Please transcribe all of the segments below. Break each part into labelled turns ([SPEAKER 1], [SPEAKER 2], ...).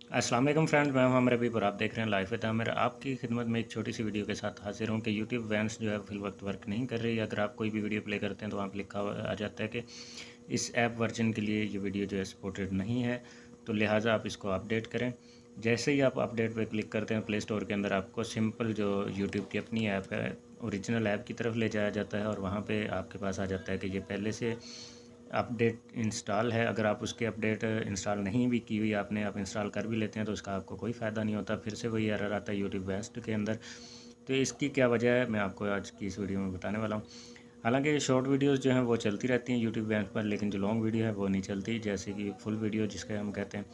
[SPEAKER 1] अस्सलाम वालेकुम फ्रेंड्स, मैं हूं आमिर हबीब और आप देख रहे हैं लाइफ विद आमिर। आपकी खिदमत में एक छोटी सी वीडियो के साथ हाजिर हूं कि यूट्यूब वैंस जो है फिल वक्त वर्क नहीं कर रही। अगर आप कोई भी वीडियो प्ले करते हैं तो वहाँ पर लिखा हुआ आ जाता है कि इस ऐप वर्जन के लिए ये वीडियो जो है सपोर्टेड नहीं है, तो लिहाजा आप इसको अपडेट करें। जैसे ही आप अपडेट पर क्लिक करते हैं प्ले स्टोर के अंदर आपको सिंपल जो यूट्यूब की अपनी ऐप है ओरिजिनल ऐप की तरफ ले जाया जाता है और वहाँ पर आपके पास आ जाता है कि ये पहले से अपडेट इंस्टॉल है। अगर आप उसकी अपडेट इंस्टॉल नहीं भी की हुई आपने, आप इंस्टॉल कर भी लेते हैं तो उसका आपको कोई फ़ायदा नहीं होता, फिर से वही एरर आता है यूट्यूब वेस्ट के अंदर। तो इसकी क्या वजह है मैं आपको आज की इस वीडियो में बताने वाला हूँ। हालांकि शॉर्ट वीडियोस जो हैं वो चलती रहती हैं यूट्यूब वेस्ट पर, लेकिन जो लॉन्ग वीडियो है वो नहीं चलती, जैसे कि फुल वीडियो जिसके हम कहते हैं।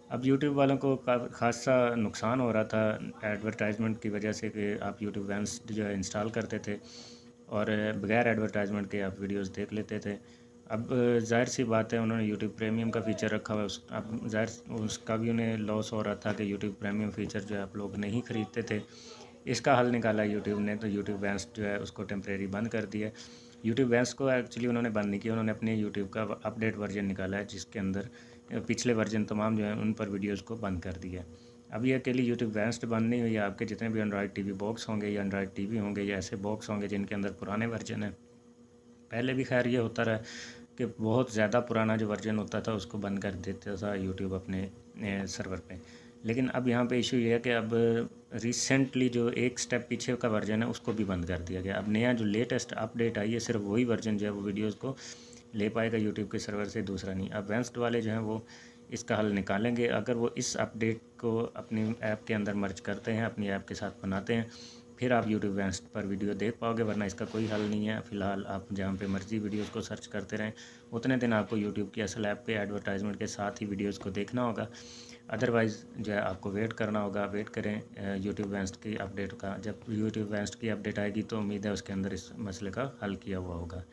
[SPEAKER 1] अब यूट्यूब वालों को खासा नुकसान हो रहा था एडवर्टाइजमेंट की वजह से कि आप यूट्यूब वेस्ट जो है इंस्टॉल करते थे और बगैर एडवर्टाइजमेंट के आप वीडियोस देख लेते थे। अब ज़ाहिर सी बात है उन्होंने यूट्यूब प्रीमियम का फ़ीचर रखा हुआ है, उस अब ज़ाहिर उसका भी उन्हें लॉस हो रहा था कि यूट्यूब प्रीमियम फ़ीचर जो है आप लोग नहीं ख़रीदते थे। इसका हल निकाला यूट्यूब ने, तो यूट्यूब वेंस जो है उसको टेम्परेरी बंद कर दिया। यूट्यूब वेंस को एक्चुअली उन्होंने बंद नहीं किया, उन्होंने अपने यूट्यूब का अपडेट वर्जन निकाला है जिसके अंदर पिछले वर्जन तमाम जो है उन पर वीडियोज़ को बंद कर दिया। अब ये अकेली यूट्यूब वेंस बंद नहीं हुई है, आपके जितने भी एंड्रॉयड टीवी बॉक्स होंगे या एंड्रॉयड टीवी होंगे या ऐसे बॉक्स होंगे जिनके अंदर पुराने वर्जन है। पहले भी खैर ये होता रहा कि बहुत ज़्यादा पुराना जो वर्जन होता था उसको बंद कर देता था यूट्यूब अपने सर्वर पे। लेकिन अब यहाँ पे इशू ये है कि अब रिसेंटली जो एक स्टेप पीछे का वर्जन है उसको भी बंद कर दिया गया। अब नया जो लेटेस्ट अपडेट आई है सिर्फ वही वर्जन जो है वो वीडियोज़ को ले पाएगा यूट्यूब के सर्वर से, दूसरा नहीं। अब वेंस्ड वाले जो हैं वो इसका हल निकालेंगे। अगर वो इस अपडेट को अपनी ऐप के अंदर मर्ज करते हैं, अपनी ऐप के साथ बनाते हैं, फिर आप यूट्यूब वेंस्ट पर वीडियो देख पाओगे, वरना इसका कोई हल नहीं है। फ़िलहाल आप जहाँ पे मर्ज़ी वीडियोज़ को सर्च करते रहें, उतने दिन आपको यूट्यूब की असल ऐप पे एडवर्टाइजमेंट के साथ ही वीडियोज़ को देखना होगा। अदरवाइज़ जो है आपको वेट करना होगा। वेट करें यूट्यूब वेंस्ट की अपडेट का। जब यूट्यूब वेंस्ट की अपडेट आएगी तो उम्मीद है उसके अंदर इस मसले का हल किया हुआ होगा,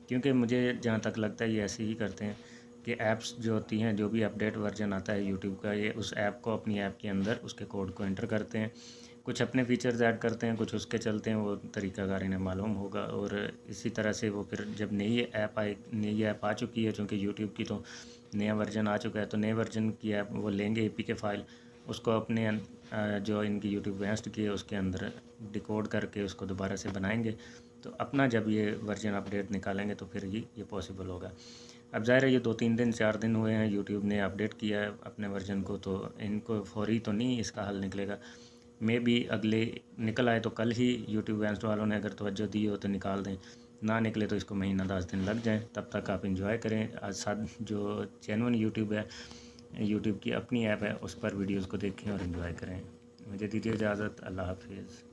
[SPEAKER 1] क्योंकि मुझे जहाँ तक लगता है ये ऐसे ही करते हैं कि ऐप्स जो होती हैं, जो भी अपडेट वर्जन आता है यूट्यूब का, ये उस ऐप को अपनी ऐप के अंदर उसके कोड को एंटर करते हैं, कुछ अपने फीचर्स ऐड करते हैं, कुछ उसके चलते हैं, वो तरीक़ाकार इन्हें मालूम होगा। और इसी तरह से वो फिर जब नई ऐप आ चुकी है, चूँकि यूट्यूब की तो नया वर्जन आ चुका है, तो नए वर्जन की ऐप वो लेंगे एपीके फ़ाइल, उसको अपने जो इनकी यूट्यूब वेंस्ट की है उसके अंदर डिकोड करके उसको दोबारा से बनाएंगे। तो अपना जब ये वर्जन अपडेट निकालेंगे तो फिर ये पॉसिबल होगा। अब ज़ाहिर है ये 2-3 दिन 4 दिन हुए हैं यूट्यूब ने अपडेट किया है अपने वर्जन को, तो इनको फ़ौरी तो नहीं इसका हल निकलेगा। मे बी अगले निकल आए तो कल ही यूट्यूब वेंस्ट वालों ने अगर तवज्जो दी हो तो निकाल दें, ना निकले तो इसको महीना 10 दिन लग जाएँ। तब तक आप इंजॉय करें। आज साथ जो जेन्युइन यूट्यूब है, यूट्यूब की अपनी ऐप है, उस पर वीडियोज़ को देखें और इंजॉय करें। मुझे दीजिए इजाज़त। अल्लाह हाफिज़।